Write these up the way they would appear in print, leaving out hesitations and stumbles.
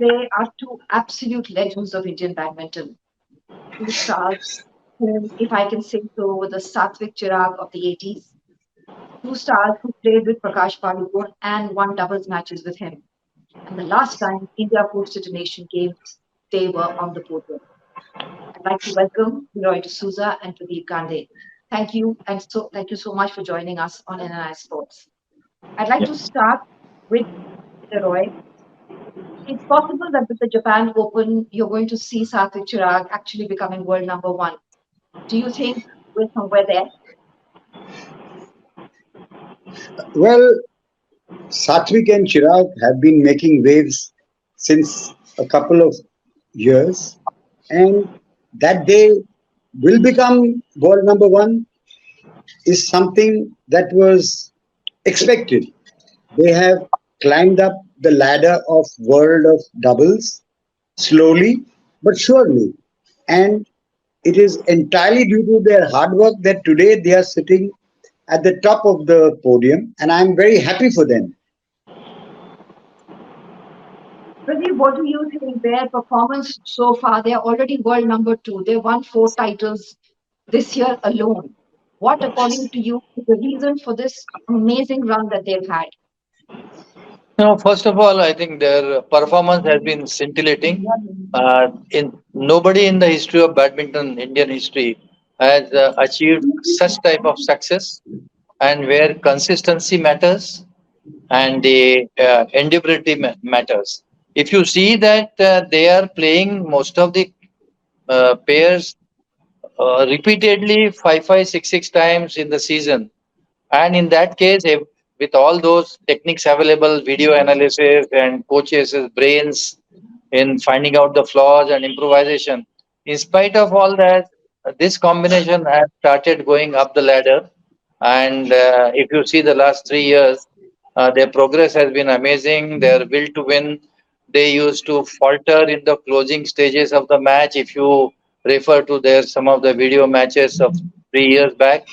They are two absolute legends of Indian badminton. Two stars whom, if I can say so, were the Satwikchirag of the 80s. Two stars who played with Prakash Padukone and won doubles matches with him. And the last time India hosted a nation game, they were on the podium. I'd like to welcome LEROY D'Souza and Pradeep Gandhe. Thank you so much for joining us on NNI Sports. I'd like to start with LEROY. It's possible that with the Japan Open, you're going to see Satvik Chirag actually becoming world number one. Do you think we're somewhere there? Well, Satwik and Chirag have been making waves since a couple of years, and that they will become world number one is something that was expected. They have climbed up the ladder of world of doubles slowly but surely, and it is entirely due to their hard work that today they are sitting at the top of the podium, and I'm very happy for them. Pradeep, what do you think? Their performance so far, they're already world number two. They won four titles this year alone. What, according to you, is the reason for this amazing run that they've had? First of all, I think their performance has been scintillating. In nobody in the history of badminton, Indian history, has achieved such type of success, and where consistency matters and the endurability matters. If you see that they are playing most of the pairs repeatedly 5, 5, 6 times in the season, and in that case, if, with all those techniques available, video analysis and coaches' brains in finding out the flaws and improvisation, in spite of all that, this combination has started going up the ladder. And if you see the last 3 years, their progress has been amazing. Their will to win, they used to falter in the closing stages of the match. If you refer to their some of the video matches of 3 years back,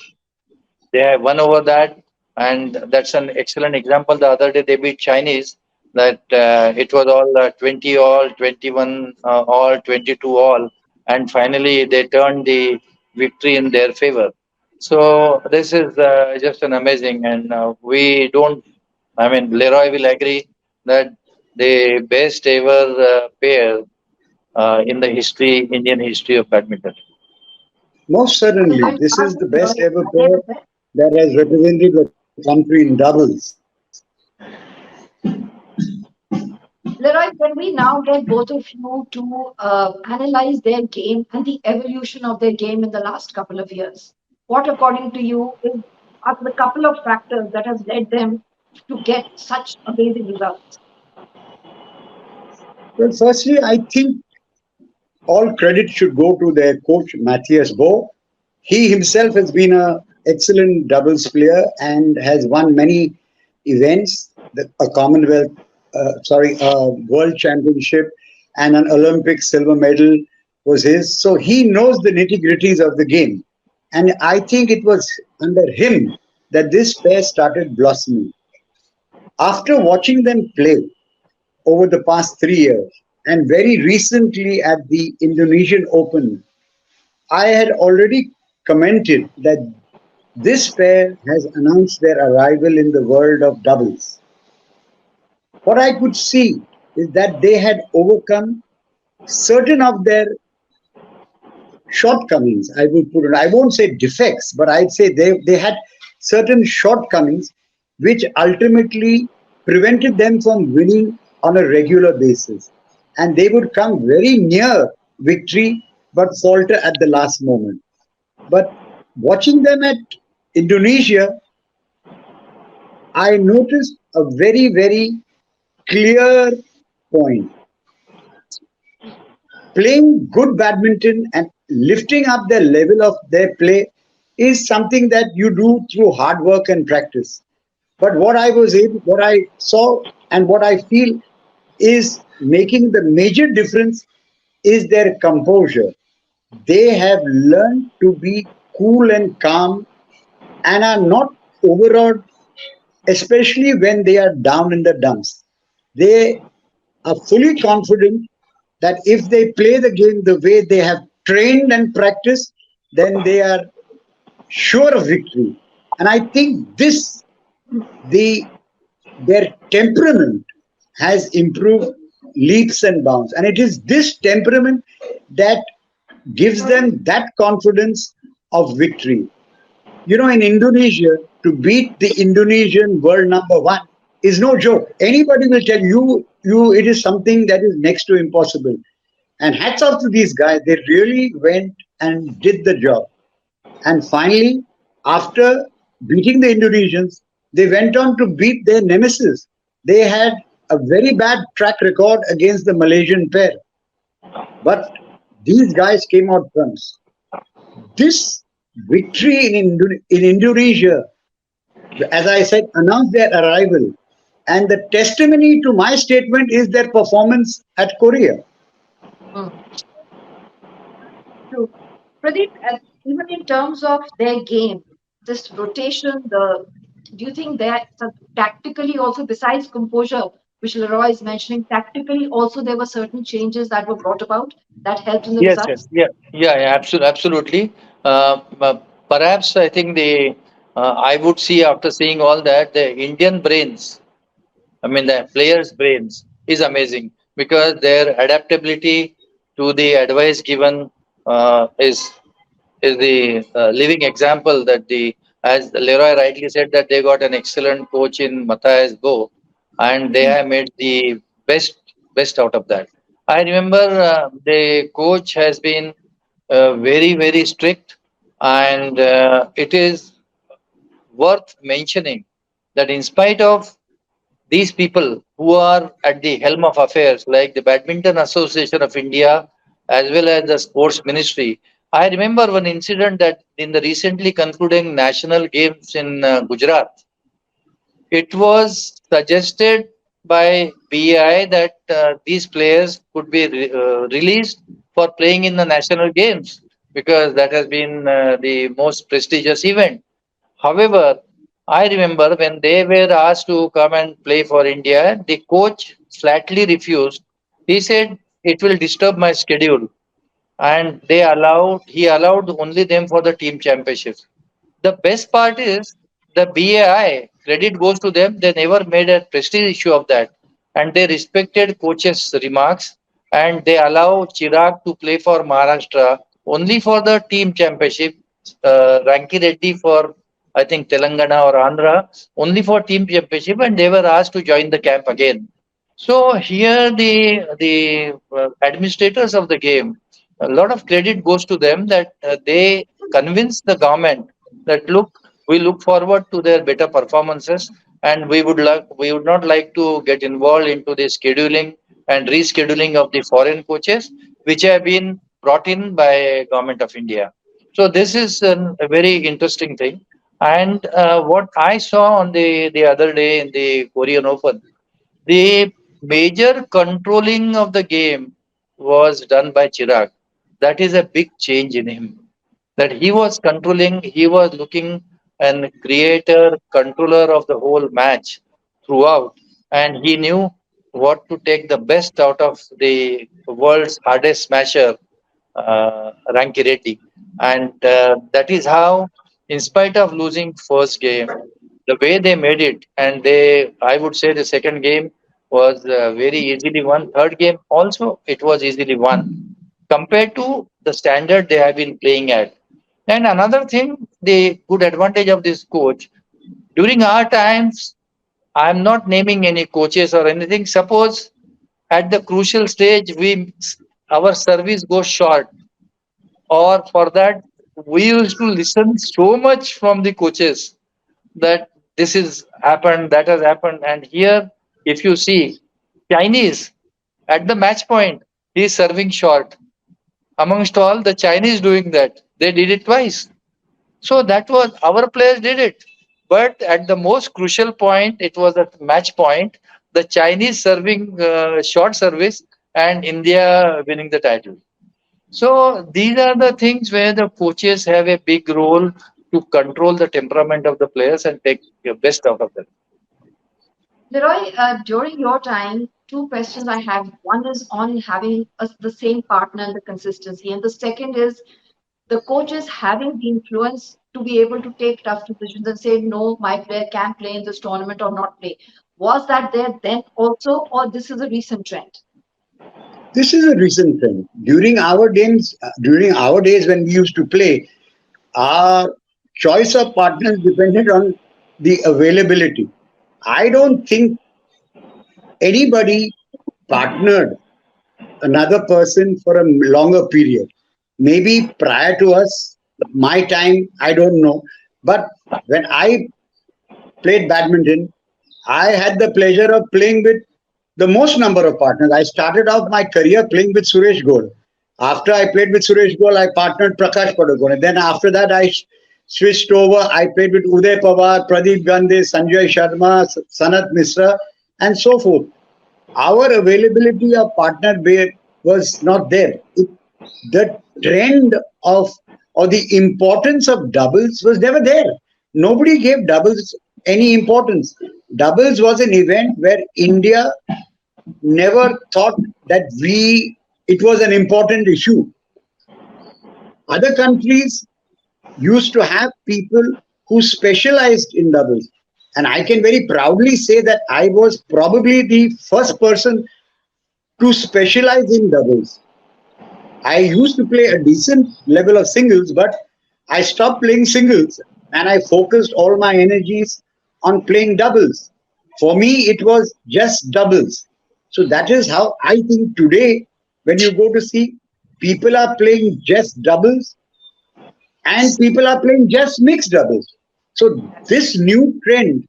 they have won over that, and that's an excellent example. The other day they beat Chinese. That it was all 20 all, 21 all, 22 all, and finally they turned the victory in their favor. So this is just an amazing, and we don't. I mean, Leroy will agree that the best ever pair in the history, Indian history of badminton. Most I was certainly, going to this ask is the you, best LEROY, ever are they pair the best? that has represented the country in doubles. LEROY, when we now get both of you to analyze their game and the evolution of their game in the last couple of years, what, according to you, are the couple of factors that have led them to get such amazing results? Well, firstly, I think all credit should go to their coach Matthias Bo. He himself has been an excellent doubles player and has won many events, a Commonwealth, a World Championship, and an Olympic silver medal was his. So he knows the nitty gritties of the game, and I think it was under him that this pair started blossoming. After watching them play over the past 3 years, and very recently at the Indonesian Open, I had already commented that this pair has announced their arrival in the world of doubles. What I could see is that they had overcome certain of their shortcomings. I will put it, I won't say defects, but I'd say they had certain shortcomings which ultimately prevented them from winning on a regular basis. And they would come very near victory but falter at the last moment. But watching them at Indonesia, I noticed a very, very clear point. Playing good badminton and lifting up the level of their play is something that you do through hard work and practice. But what I saw and what I feel is making the major difference is their composure. They have learned to be cool and calm and are not overawed, especially when they are down in the dumps. They are fully confident that if they play the game the way they have trained and practiced, then they are sure of victory. And I think this, the their temperament has improved leaps and bounds. And it is this temperament that gives them that confidence of victory. You know, in Indonesia, to beat the Indonesian world number one is no joke. Anybody will tell you it is something that is next to impossible. And hats off to these guys. They really went and did the job. And finally, after beating the Indonesians, they went on to beat their nemesis. They had a very bad track record against the Malaysian pair, but these guys came out trumps. This victory in Indonesia, as I said, announced their arrival. And the testimony to my statement is their performance at Korea. Mm, true. Pradeep, even in terms of their game, this rotation, do you think that tactically also, besides composure, which Leroy is mentioning, tactically also there were certain changes that were brought about that helped in the Yes, yes, results? yeah, absolutely. Perhaps I think I would see after seeing all that, the Indian brains, I mean, the players' brains is amazing because their adaptability to the advice given is the living example that as Leroy rightly said, that they got an excellent coach in Matthias Go, and they have made the best best out of that. I remember the coach has been very strict, and it is worth mentioning that in spite of these people who are at the helm of affairs, like the Badminton Association of India, as well as the Sports Ministry. I remember one incident that in the recently concluding national games in Gujarat, it was suggested by BI that these players could be released for playing in the national games because that has been the most prestigious event. However, I remember when they were asked to come and play for India, the coach flatly refused. He said it will disturb my schedule, and he allowed only them for the team championship. The best part is the BAI credit goes to them. They never made a prestige issue of that, and they respected coach's remarks, and they allow Chirag to play for Maharashtra only for the team championship. Rankireddy for I think Telangana or Andhra only for team championship, and they were asked to join the camp again. So here the administrators of the game, a lot of credit goes to them that they convince the government that look, we look forward to their better performances, and we would not like to get involved into the scheduling and rescheduling of the foreign coaches which have been brought in by government of India. So this is a very interesting thing. And what I saw on the other day in the Korean Open, the major controlling of the game was done by Chirag. That is a big change in him. That he was controlling, he was looking and creator, controller of the whole match throughout, and he knew what to take the best out of the world's hardest smasher, Rankireddy. And that is how, in spite of losing first game, the way they made it, and I would say the second game was very easily won. Third game also, it was easily won compared to the standard they have been playing at. And another thing, the good advantage of this coach, during our times, I'm not naming any coaches or anything. Suppose at the crucial stage, our service goes short, or for that, we used to listen so much from the coaches that this is happened, that has happened. And here, if you see, Chinese at the match point, he is serving short. Amongst all the Chinese doing that, they did it twice. So that was our players did it. But at the most crucial point, it was at match point, the Chinese serving short service and India winning the title. So these are the things where the coaches have a big role to control the temperament of the players and take the best out of them. Leroy, during your time, two questions I have. One is on having the same partner and the consistency, and the second is the coaches having the influence to be able to take tough decisions and say, no, my player can play in this tournament or not play. Was that there then also, or this is a recent trend? This is a recent trend. During our days when we used to play, our choice of partners depended on the availability. I don't think anybody partnered another person for a longer period. Maybe prior to us, my time, I don't know. But when I played badminton, I had the pleasure of playing with the most number of partners. I started off my career playing with Suresh Gol. After I played with Suresh Gol, I partnered Prakash Padukone. Then after that, switched over. I played with Uday Pawar, Pradeep Gandhe, Sanjay Sharma, Sanat Misra, and so forth. Our availability of was not there. The trend of or the importance of doubles was never there. Nobody gave doubles any importance. Doubles was an event where India never thought that it was an important issue. Other countries used to have people who specialized in doubles. And I can very proudly say that I was probably the first person to specialize in doubles. I used to play a decent level of singles, but I stopped playing singles and I focused all my energies on playing doubles. For me, it was just doubles. So that is how I think today, when you go to see, people are playing just doubles and people are playing just mixed doubles. So this new trend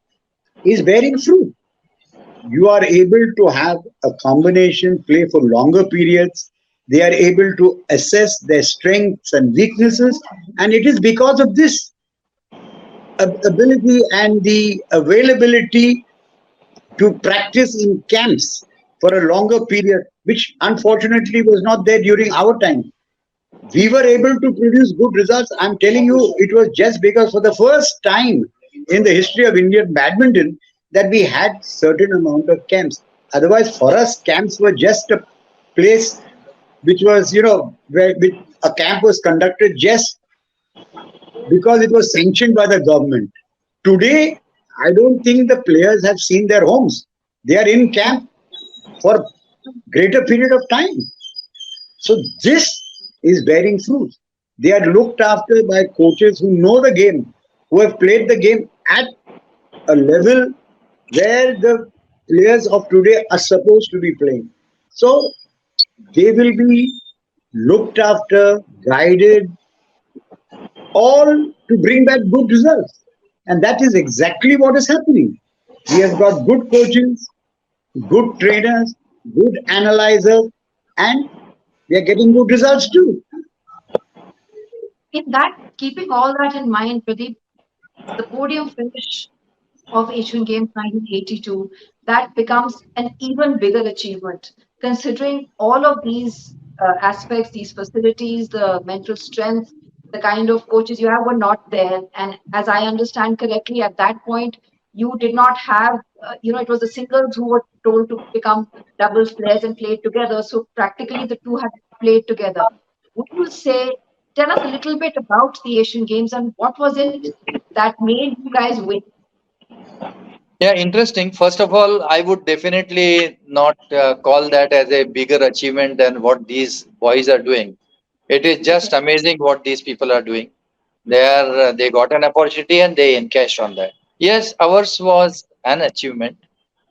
is bearing fruit. You are able to have a combination play for longer periods. They are able to assess their strengths and weaknesses, and it is because of this ability and the availability to practice in camps for a longer period, which unfortunately was not there during our time. We were able to produce good results. I'm telling you, it was just because for the first time in the history of Indian badminton that we had certain amount of camps. Otherwise, for us, camps were just a place which was, where a camp was conducted just because it was sanctioned by the government. Today, I don't think the players have seen their homes. They are in camp for greater period of time. So this is bearing fruit. They are looked after by coaches who know the game, who have played the game at a level where the players of today are supposed to be playing. So they will be looked after, guided, all to bring back good results. And that is exactly what is happening. We have got good coaches, good trainers, good analyzers, and we are getting good results too. In that, keeping all that in mind, Pradeep, the podium finish of Asian Games 1982, that becomes an even bigger achievement, considering all of these aspects, these facilities, the mental strength, the kind of coaches you have were not there. And as I understand correctly, at that point, you did not have, it was the singles who were told to become doubles players and play together. So practically the two had played together. Would you say, tell us a little bit about the Asian Games and what was it that made you guys win? Yeah, interesting. First of all, I would definitely not call that as a bigger achievement than what these boys are doing. It is just amazing what these people are doing. They got an opportunity and they encashed on that. Yes, ours was an achievement,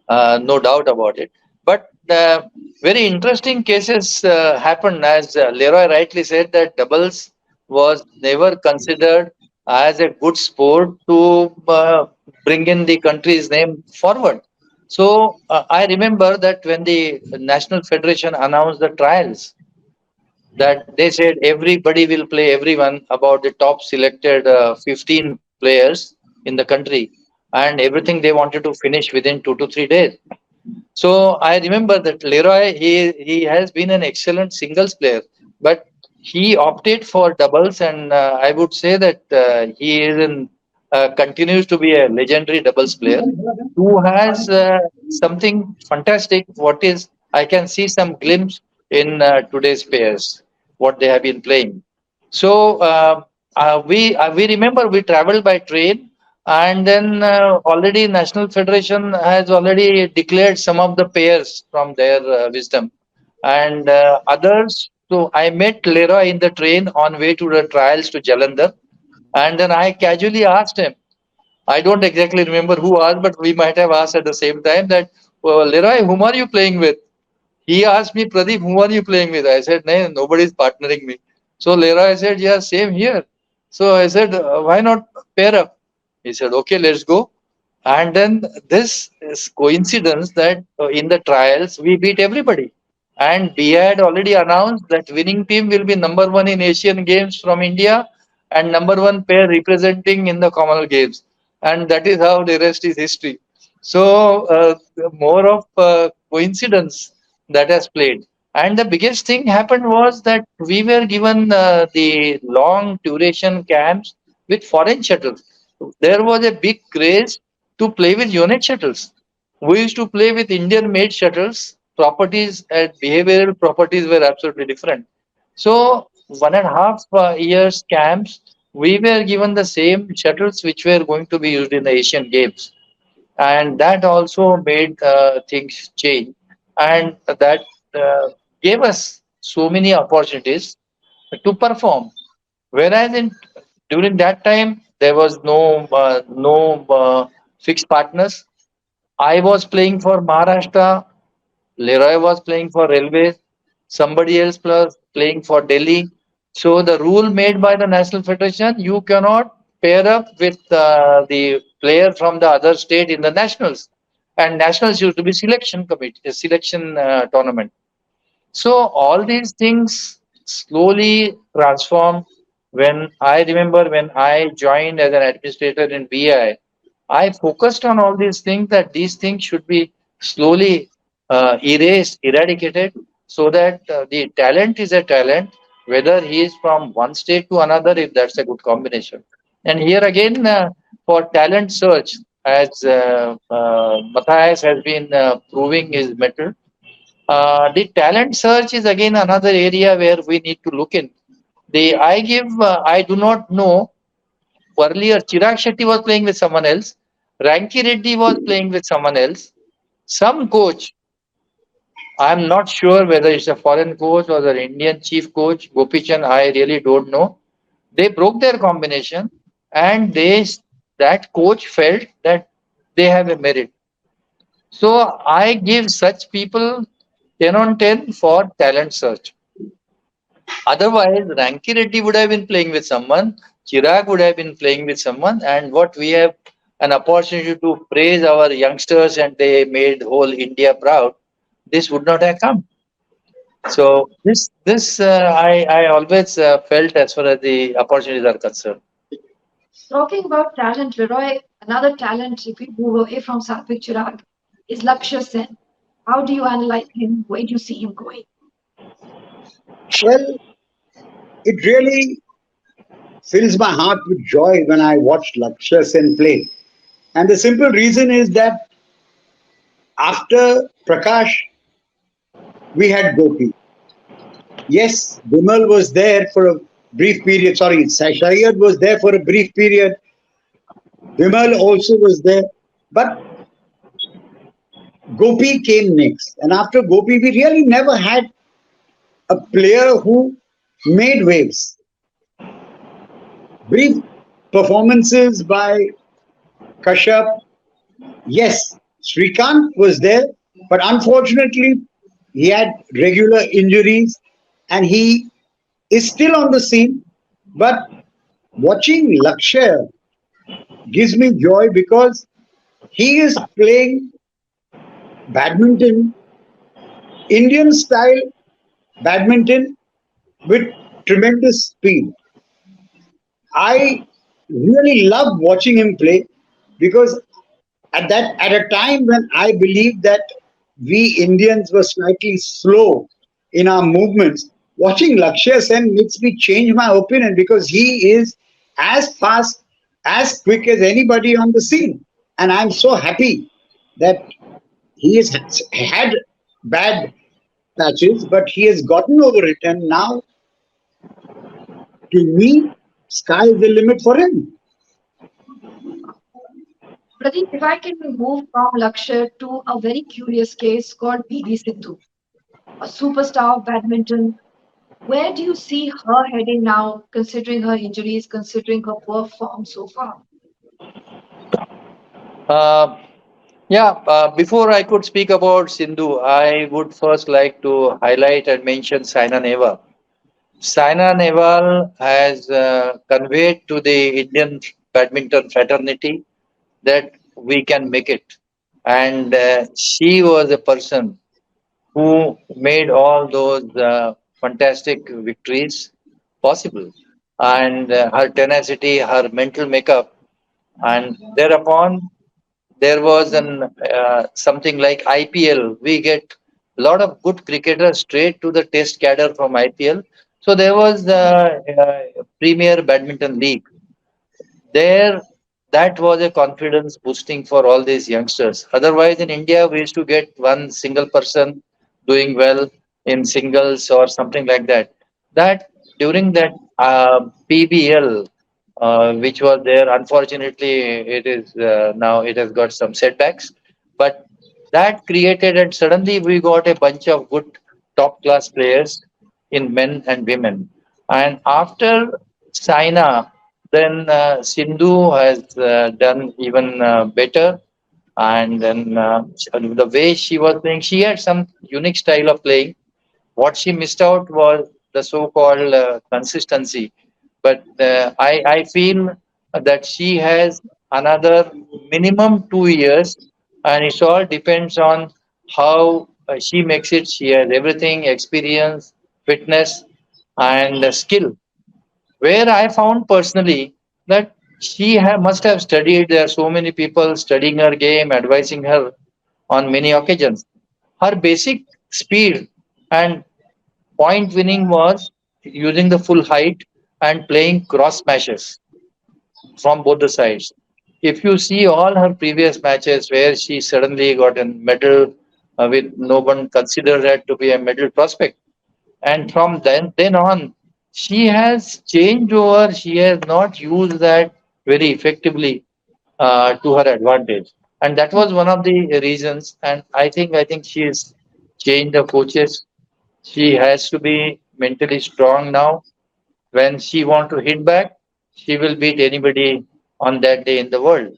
no doubt about it. But very interesting cases happened, as Leroy rightly said, that doubles was never considered as a good sport to bring in the country's name forward. So I remember that when the National Federation announced the trials, that they said everybody will play everyone about the top selected 15 players in the country, and everything they wanted to finish within 2 to 3 days. So I remember that Leroy, he has been an excellent singles player, but he opted for doubles, and I would say that he is in continues to be a legendary doubles player who has something fantastic. What is, I can see some glimpse in today's pairs, what they have been playing. So we remember we traveled by train, and then already National Federation has already declared some of the pairs from their wisdom, and others. So I met Leroy in the train on way to the trials to Jalandhar, and then I casually asked him. I don't exactly remember who asked, but we might have asked at the same time that, well, Leroy, whom are you playing with? He asked me, Pradeep, who are you playing with? I said, no, nobody's partnering me. So Leroy said, yeah, same here. So I said, why not pair up? He said, okay, let's go. And then this is coincidence that in the trials we beat everybody. And we had already announced that winning team will be number one in Asian Games from India and number one pair representing in the Commonwealth Games. And that is how the rest is history. So more of coincidence that has played. And the biggest thing happened was that we were given the long duration camps with foreign shuttles. There was a big craze to play with unit shuttles. We used to play with Indian made shuttles. Properties and behavioral properties were absolutely different. So, 1.5 years camps, we were given the same shuttles which were going to be used in the Asian Games, and that also made things change, and that gave us so many opportunities to perform. Whereas in during that time there was no fixed partners. I was playing for Maharashtra, Leroy was playing for Railways, somebody else was playing for Delhi. So the rule made by the National Federation, you cannot pair up with the player from the other state in the nationals. And nationals used to be selection committee, a selection tournament. So all these things slowly transform. When I remember when I joined as an administrator in BI, I focused on all these things that these things should be slowly erased, eradicated, so that the talent is a talent, whether he is from one state to another, if that's a good combination. And here again, for talent search, as Matthias has been proving his mettle, the talent search is again another area where we need to look in. I do not know. Earlier, Chiragshetty was playing with someone else. Rankireddy was playing with someone else. Some coach, I'm not sure whether it's a foreign coach or the Indian chief coach, Gopichan, I really don't know. They broke their combination, and that coach felt that they have a merit. So I give such people 10 on 10 for talent search. Otherwise, Ranki Reddy would have been playing with someone, Chirag would have been playing with someone, and what we have an opportunity to praise our youngsters and they made whole India proud, this would not have come. So I always felt as far as the opportunities are concerned. Talking about talent, Leroy, another talent, if we move away from Satwikchirag, is Lakshyasen. How do you analyze him? Where do you see him going? Well, it really fills my heart with joy when I watch Lakshya Sen play. And the simple reason is that after Prakash, we had Gopi. Yes, Bimal was there for a brief period. Sorry, Shayad was there for a brief period. Bimal also was there. But Gopi came next. And after Gopi, we really never had a player who made waves. Brief performances by Kashyap. Yes, Srikanth was there, but unfortunately, he had regular injuries and he is still on the scene. But watching Lakshya gives me joy because he is playing badminton, Indian style badminton with tremendous speed. I really love watching him play because at a time when I believe that we Indians were slightly slow in our movements, watching Lakshya Sen makes me change my opinion because he is as fast as quick as anybody on the scene. And I'm so happy that he has had bad patches, but he has gotten over it. And now, to me, sky is the limit for him. Pradeep, if I can move from Lakshya to a very curious case called PV Sindhu, a superstar of badminton. Where do you see her heading now, considering her injuries, considering her poor form so far? Uh, yeah, before I could speak about Sindhu, I would first like to highlight and mention Saina Nehwal. Saina Nehwal has conveyed to the Indian badminton fraternity that we can make it. And she was a person who made all those fantastic victories possible. And her tenacity, her mental makeup, and thereupon there was an something like IPL. We get a lot of good cricketers straight to the test cadre from IPL. So there was the Premier Badminton League there. That was a confidence boosting for all these youngsters. Otherwise, in India, we used to get one single person doing well in singles or something like that. That during that PBL, which was there, unfortunately, it is now it has got some setbacks. But that created, and suddenly we got a bunch of good top class players in men and women. And after Saina, then Sindhu has done even better. And then the way she was playing, she had some unique style of playing. What she missed out was the so-called consistency. But I feel that she has another minimum 2 years, and it all depends on how she makes it. She has everything: experience, fitness, and skill. Where I found personally that she must have studied. There are so many people studying her game, advising her on many occasions. Her basic speed and point winning was using the full height and playing cross smashes from both the sides. If you see all her previous matches where she suddenly got a medal with no one considered her to be a medal prospect, and from then on, she has changed over. She has not used that very effectively to her advantage, and that was one of the reasons. And I think she has changed the coaches. She has to be mentally strong now. When she want to hit back, she will beat anybody on that day in the world.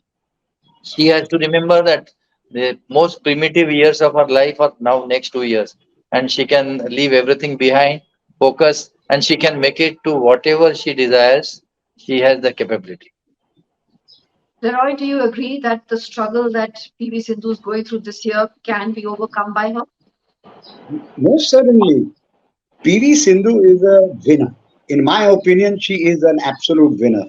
She has to remember that the most primitive years of her life are now next 2 years, and she can leave everything behind, focus, and she can make it to whatever she desires. She has the capability. Leroy, do you agree that the struggle that PV Sindhu is going through this year can be overcome by her? Most certainly, PV Sindhu is a winner. In my opinion, she is an absolute winner.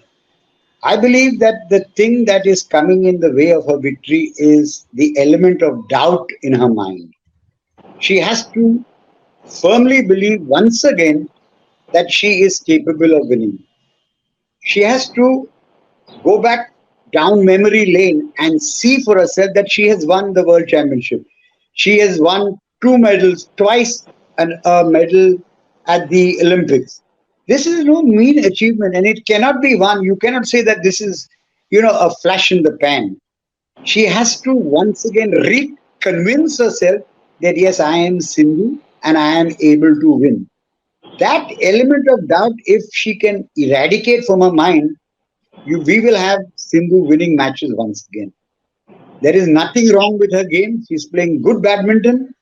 I believe that the thing that is coming in the way of her victory is the element of doubt in her mind. She has to firmly believe once again that she is capable of winning. She has to go back down memory lane and see for herself that she has won the world championship. She has won two medals, twice a medal at the Olympics. This is no mean achievement, and it cannot be won. You cannot say that this is, a flash in the pan. She has to once again reconvince herself that yes, I am Sindhu and I am able to win. That element of doubt, if she can eradicate from her mind, we will have Sindhu winning matches once again. There is nothing wrong with her game. She's playing good badminton.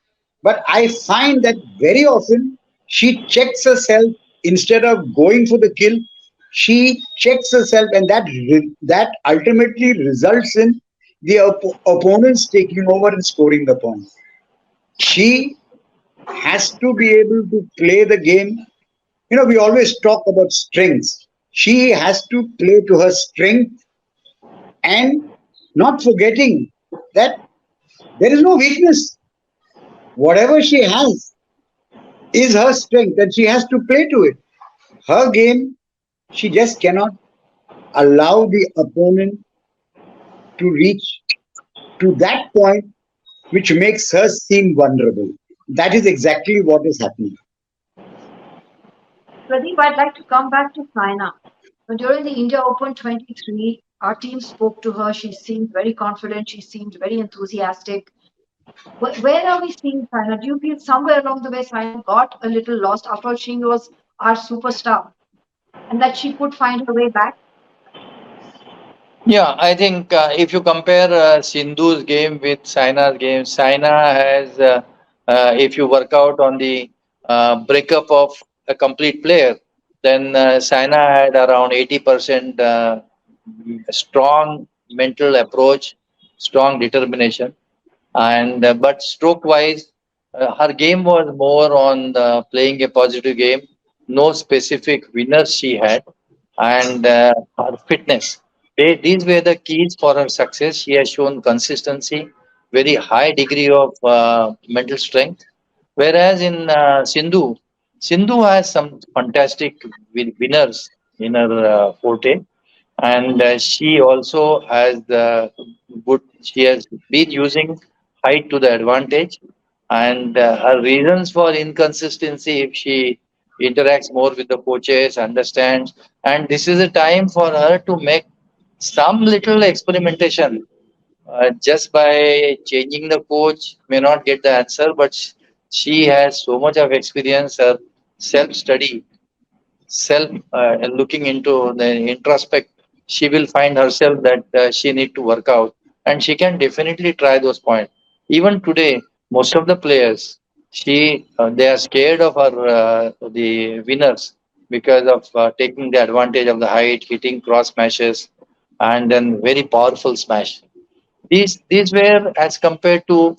But I find that very often she checks herself instead of going for the kill. She checks herself, and that ultimately results in the opponents taking over and scoring the points. She has to be able to play the game. We always talk about strengths. She has to play to her strength and not forgetting that there is no weakness. Whatever she has is her strength and she has to play to it. Her game, she just cannot allow the opponent to reach to that point which makes her seem vulnerable. That is exactly what is happening. Pradeep, I'd like to come back to Saina. During the India Open 23, our team spoke to her. She seemed very confident. She seemed very enthusiastic. Where are we seeing Saina? Do you feel somewhere along the way Saina got a little lost? After all, she was our superstar, and that she could find her way back? Yeah, I think if you compare Sindhu's game with Saina's game, Saina has, if you work out on the breakup of a complete player, then Saina had around 80% strong mental approach, strong determination, and but stroke wise, her game was more on playing a positive game. No specific winners she had, and her fitness. These were the keys for her success. She has shown consistency, very high degree of mental strength. Whereas in Sindhu, Sindhu has some fantastic winners in her forte, and she also has the good. She has been using height to the advantage, and her reasons for inconsistency, if she interacts more with the coaches, understands, and this is a time for her to make some little experimentation. Just by changing the coach may not get the answer, but she has so much of experience. Her self study, self looking into the introspect, she will find herself that she need to work out, and she can definitely try those points. Even today, most of the players, they are scared of her the winners because of taking the advantage of the height, hitting cross smashes, and then very powerful smash. These were as compared to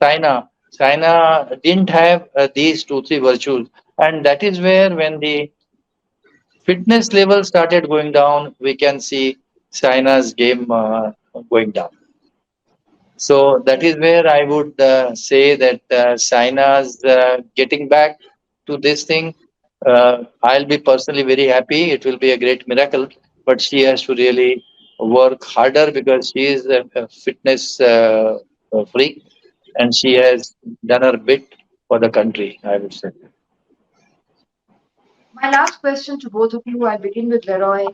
China. China didn't have these two three virtues, and that is where when the fitness level started going down, we can see China's game going down. So that is where I would say that China's getting back to this thing. I'll be personally very happy. It will be a great miracle, but she has to really work harder because she is a fitness freak, and she has done her bit for the country, I would say. My last question to both of you, I begin with Leroy.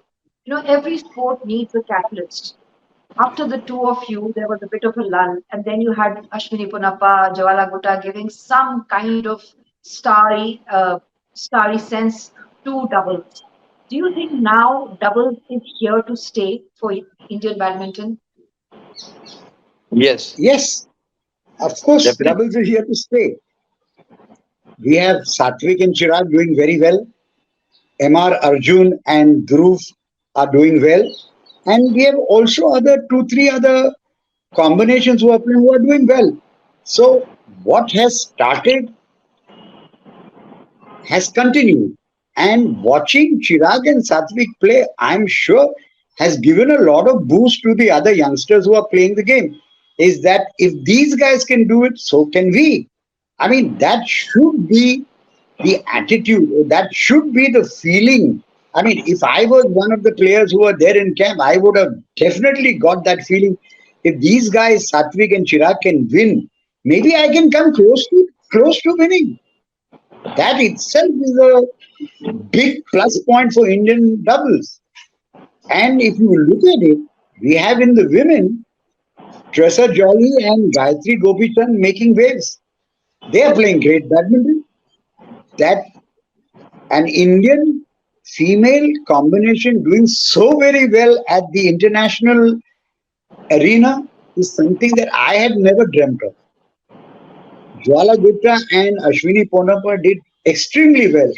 Every sport needs a catalyst. After the two of you, there was a bit of a lull, and then you had Ashwini Punappa, Jawala Gutta giving some kind of starry sense to doubles. Do you think now doubles is here to stay for Indian badminton? Yes, Yes, of course, definitely. doubles are here to stay. We have Satvik and Chirag doing very well. MR Arjun and Dhruv are doing well. And we have also other two, three other combinations who are playing who are doing well. So what has started has continued. And watching Chirag and Satvik play, I'm sure, has given a lot of boost to the other youngsters who are playing the game. Is that if these guys can do it, so can we. I mean, that should be the attitude, that should be the feeling. I mean, if I was one of the players who were there in camp, I would have definitely got that feeling. If these guys, Satvik and Chirag, can win, maybe I can come close to winning. That itself is a big plus point for Indian doubles. And if you look at it, we have in the women Tressa Jolly and Gayatri Gopichan making waves. They are playing great badminton. That an Indian female combination doing so very well at the international arena is something that I had never dreamt of. Jwala Gupta and Ashwini Ponappa did extremely well.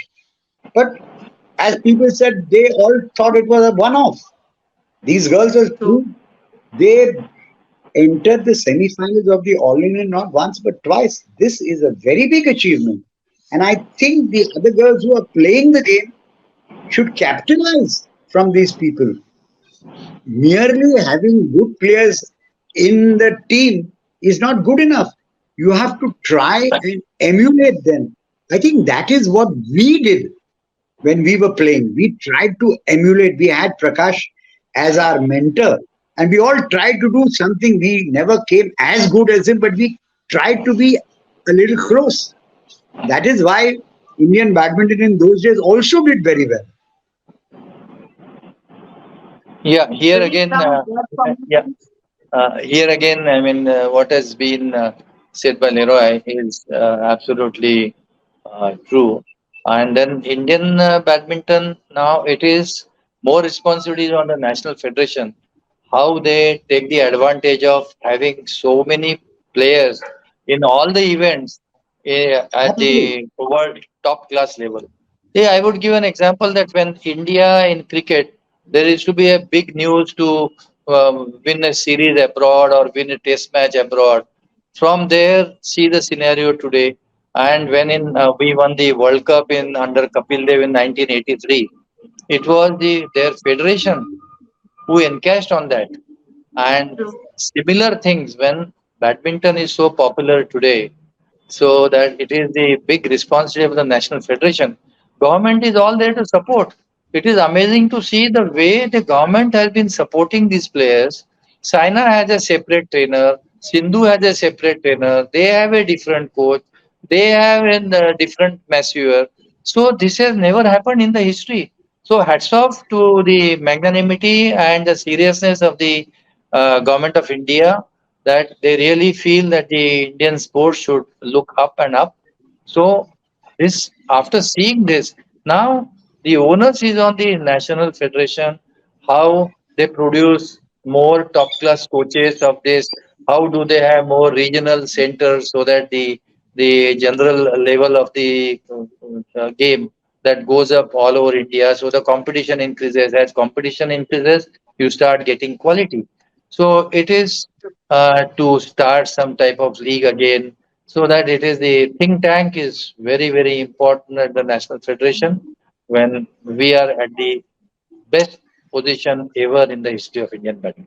But as people said, they all thought it was a one off. These girls are True. true. They entered the semi-finals of the All England not once but twice. This is a very big achievement. And I think the other girls who are playing the game should capitalize from these people. Merely having good players in the team is not good enough. You have to try and emulate them. I think that is what we did. when we were playing. We tried to emulate. We had Prakash as our mentor, and we all tried to do something. We never came as good as him, but we tried to be a little close. That is why Indian badminton in those days also did very well. Yeah, here Pradeep, again, now your yeah, comments. here again, I mean, what has been said by Leroy is absolutely true. And then Indian badminton now it is more responsibility on the national federation. How they take the advantage of having so many players in all the events at Absolutely. the world top class level. Yeah, I would give an example that when India in cricket, there is to be a big news to win a series abroad or win a test match abroad. From there, see the scenario today. And when we won the World Cup in under Kapil Dev in 1983, it was their federation who encashed on that. And True. similar things when badminton is so popular today, so that it is the big responsibility of the national federation. Government is all there to support. It is amazing to see the way the government has been supporting these players. China has a separate trainer. Sindhu has a separate trainer. They have a different coach. They have a different masseur. So this has never happened in the history. So hats off to the magnanimity and the seriousness of the government of India, that they really feel that the Indian sports should look up and up. So this, after seeing this, now the onus is on the national federation. How they produce more top class coaches of this? How do they have more regional centers so that the general level of the game that goes up all over India? So the competition increases. As competition increases, you start getting quality. So it is to start some type of league again, so that it is the think tank is very very important at the national federation when we are at the best position ever in the history of Indian badminton.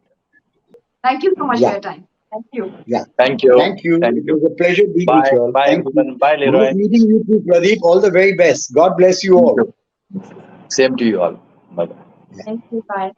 Thank you so much for Yeah, your time. Thank you. yeah. Thank you. Thank you. Thank It you. was a pleasure being with Bye. you all. Bye Thank you. everyone. Bye Nice Leroy. meeting you too, Pradeep. All the very best. God bless you Thank all. you. Same to you all. Bye bye. Thank you. Bye.